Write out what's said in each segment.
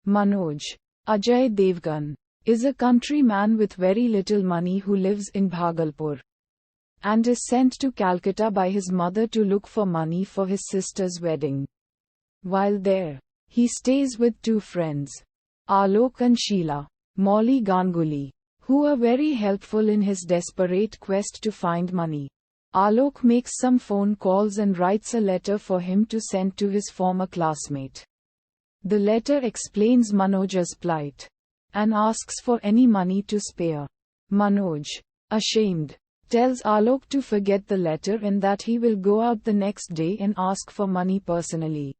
Manoj, Ajay Devgn, is a countryman with very little money who lives in Bhagalpur and is sent to Calcutta by his mother to look for money for his sister's wedding. While there, he stays with two friends, Alok and Sheila, Molly Ganguly, who are very helpful in his desperate quest to find money. Alok makes some phone calls and writes a letter for him to send to his former classmate. The letter explains Manoj's plight and asks for any money to spare. Manoj, ashamed, tells Alok to forget the letter and that he will go out the next day and ask for money personally.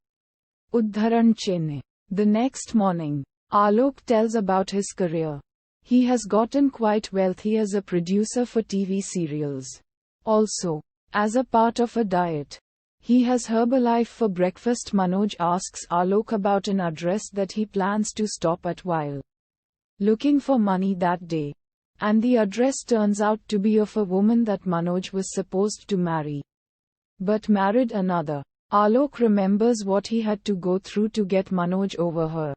Udharan Chenne. The next morning, Alok tells about his career. He has gotten quite wealthy as a producer for TV serials. Also, as a part of a diet, he has Herbalife for breakfast. Manoj asks Alok about an address that he plans to stop at while looking for money that day. And the address turns out to be of a woman that Manoj was supposed to marry, but married another. Alok remembers what he had to go through to get Manoj over her,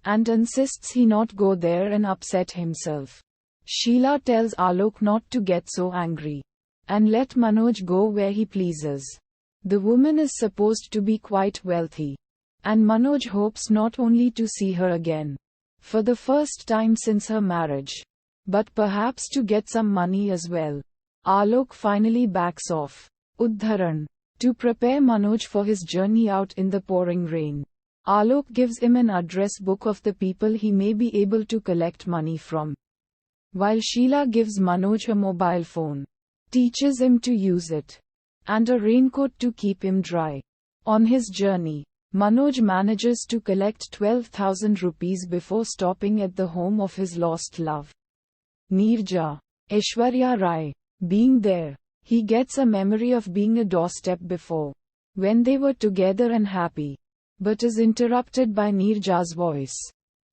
and insists he not go there and upset himself. Sheila tells Alok not to get so angry and let Manoj go where he pleases. The woman is supposed to be quite wealthy, and Manoj hopes not only to see her again for the first time since her marriage, but perhaps to get some money as well. Alok finally backs off. Udharan. To prepare Manoj for his journey out in the pouring rain, Alok gives him an address book of the people he may be able to collect money from, while Sheila gives Manoj a mobile phone, teaches him to use it, and a raincoat to keep him dry. On his journey, Manoj manages to collect 12,000 rupees before stopping at the home of his lost love, Neerja, Aishwarya Rai. Being there, he gets a memory of being a doorstep before, when they were together and happy, but is interrupted by Neerja's voice.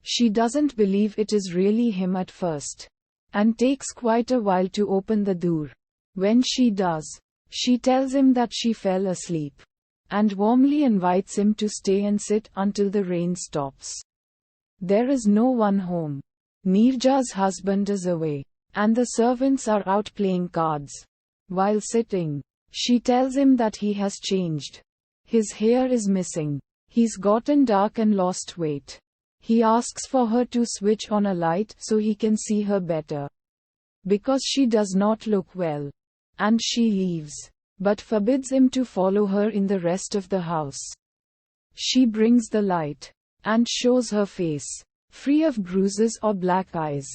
She doesn't believe it is really him at first, and takes quite a while to open the door. When she does, she tells him that she fell asleep, and warmly invites him to stay and sit until the rain stops. There is no one home. Neerja's husband is away, and the servants are out playing cards. While sitting, she tells him that he has changed. His hair is missing. He's gotten dark and lost weight. He asks for her to switch on a light so he can see her better, because she does not look well. And she leaves, but forbids him to follow her in the rest of the house. She brings the light and shows her face, free of bruises or black eyes,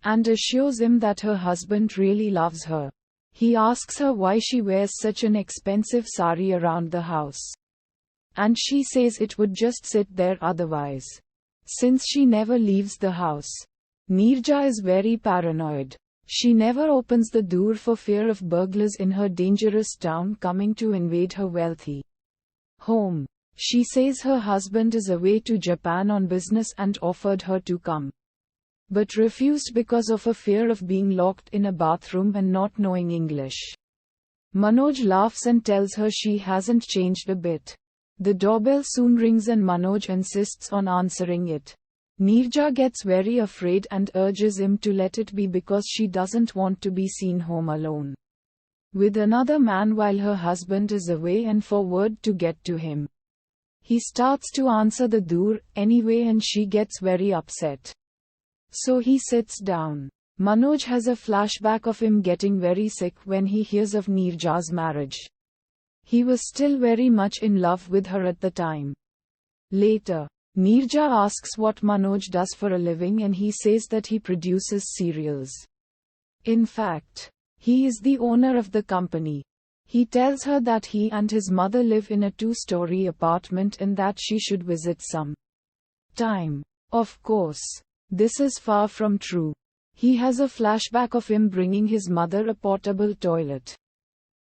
and assures him that her husband really loves her. He asks her why she wears such an expensive sari around the house, and she says it would just sit there otherwise, since she never leaves the house. Neerja is very paranoid. She never opens the door for fear of burglars in her dangerous town coming to invade her wealthy home. She says her husband is away to Japan on business and offered her to come, but refused because of a fear of being locked in a bathroom and not knowing English. Manoj laughs and tells her she hasn't changed a bit. The doorbell soon rings and Manoj insists on answering it. Neerja gets very afraid and urges him to let it be because she doesn't want to be seen home alone with another man while her husband is away and for word to get to him. He starts to answer the door anyway and she gets very upset. So he sits down. Manoj has a flashback of him getting very sick when he hears of Neerja's marriage. He was still very much in love with her at the time. Later, Neerja asks what Manoj does for a living and he says that he produces serials. In fact, he is the owner of the company. He tells her that he and his mother live in a 2-story apartment and that she should visit some time. Of course, this is far from true. He has a flashback of him bringing his mother a portable toilet,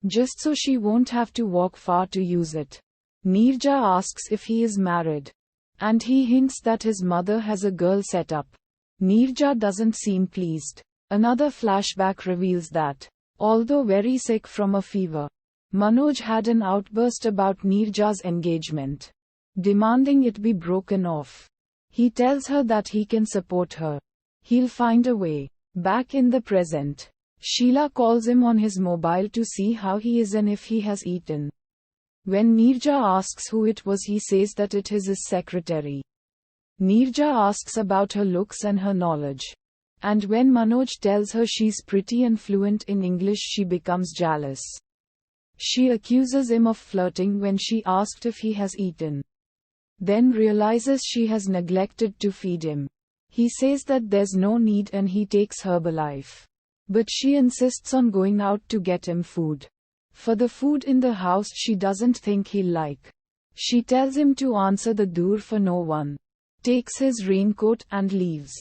just so she won't have to walk far to use it. Neerja asks if he is married, and he hints that his mother has a girl set up. Neerja doesn't seem pleased. Another flashback reveals that, although very sick from a fever, Manoj had an outburst about Neerja's engagement, demanding it be broken off. He tells her that he can support her. He'll find a way. Back in the present, Sheila calls him on his mobile to see how he is and if he has eaten. When Neerja asks who it was, he says that it is his secretary. Neerja asks about her looks and her knowledge. And when Manoj tells her she's pretty and fluent in English, she becomes jealous. She accuses him of flirting when she asked if he has eaten. Then realizes she has neglected to feed him. He says that there's no need and he takes Herbalife. But she insists on going out to get him food. For the food in the house she doesn't think he'll like. She tells him to answer the door for no one. Takes his raincoat and leaves.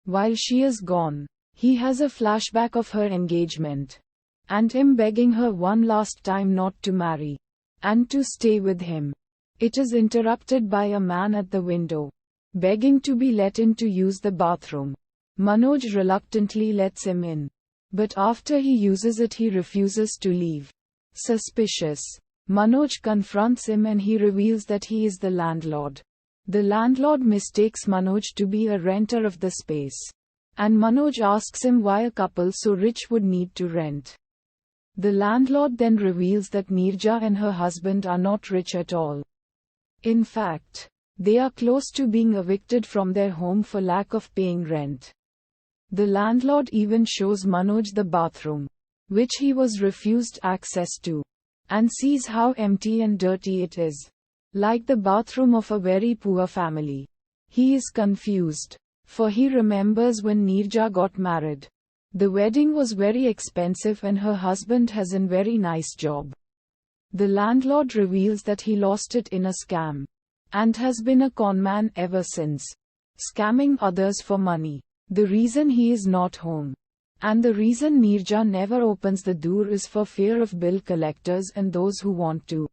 While she is gone, he has a flashback of her engagement. And him begging her one last time not to marry. And to stay with him. It is interrupted by a man at the window. Begging to be let in to use the bathroom. Manoj reluctantly lets him in. But after he uses it, he refuses to leave. Suspicious. Manoj confronts him and he reveals that he is the landlord. The landlord mistakes Manoj to be a renter of the space. And Manoj asks him why a couple so rich would need to rent. The landlord then reveals that Neerja and her husband are not rich at all. In fact, they are close to being evicted from their home for lack of paying rent. The landlord even shows Manoj the bathroom, which he was refused access to, and sees how empty and dirty it is. Like the bathroom of a very poor family. He is confused, for he remembers when Neerja got married. The wedding was very expensive and her husband has a very nice job. The landlord reveals that he lost it in a scam, and has been a conman ever since, scamming others for money. The reason he is not home, and the reason Neerja never opens the door is for fear of bill collectors and those who want to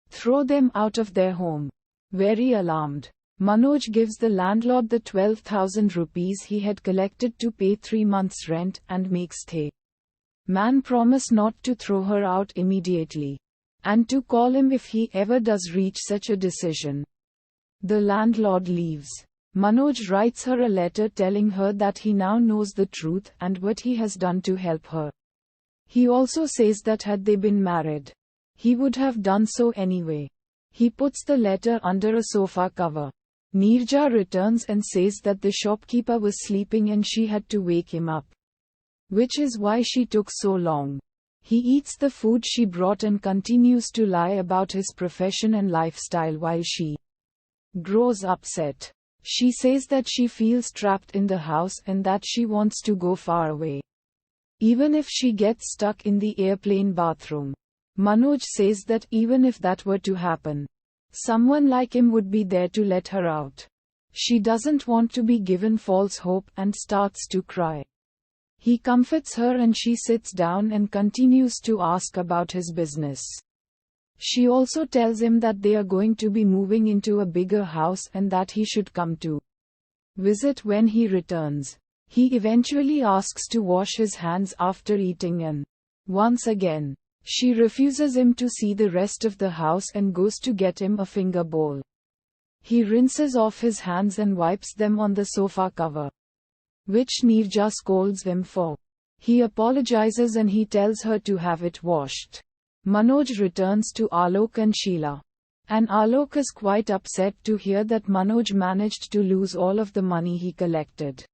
throw them out of their home. Very alarmed, Manoj gives the landlord the 12,000 rupees he had collected to pay 3 months' rent and makes the man promise not to throw her out immediately, and to call him if he ever does reach such a decision. The landlord leaves. Manoj writes her a letter telling her that he now knows the truth and what he has done to help her. He also says that had they been married, he would have done so anyway. He puts the letter under a sofa cover. Neerja returns and says that the shopkeeper was sleeping and she had to wake him up, which is why she took so long. He eats the food she brought and continues to lie about his profession and lifestyle while she grows upset. She says that she feels trapped in the house and that she wants to go far away, even if she gets stuck in the airplane bathroom. Manoj says that even if that were to happen, someone like him would be there to let her out. She doesn't want to be given false hope and starts to cry. He comforts her and she sits down and continues to ask about his business. She also tells him that they are going to be moving into a bigger house and that he should come to visit when he returns. He eventually asks to wash his hands after eating and once again, she refuses him to see the rest of the house and goes to get him a finger bowl. He rinses off his hands and wipes them on the sofa cover, which Neerja scolds him for. He apologizes and he tells her to have it washed. Manoj returns to Alok and Sheila. And Alok is quite upset to hear that Manoj managed to lose all of the money he collected.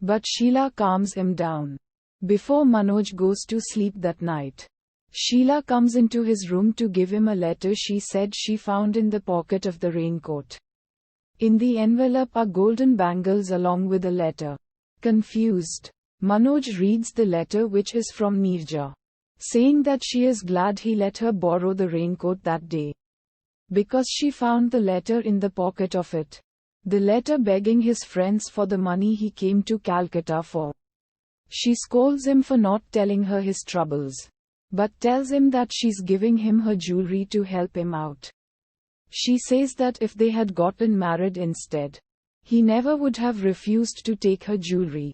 But Sheila calms him down. Before Manoj goes to sleep that night, Sheila comes into his room to give him a letter she said she found in the pocket of the raincoat. In the envelope are golden bangles along with a letter. Confused, Manoj reads the letter, which is from Neerja, saying that she is glad he let her borrow the raincoat that day, because she found the letter in the pocket of it. The letter begging his friends for the money he came to Calcutta for. She scolds him for not telling her his troubles, but tells him that she's giving him her jewelry to help him out. She says that if they had gotten married instead, he never would have refused to take her jewelry.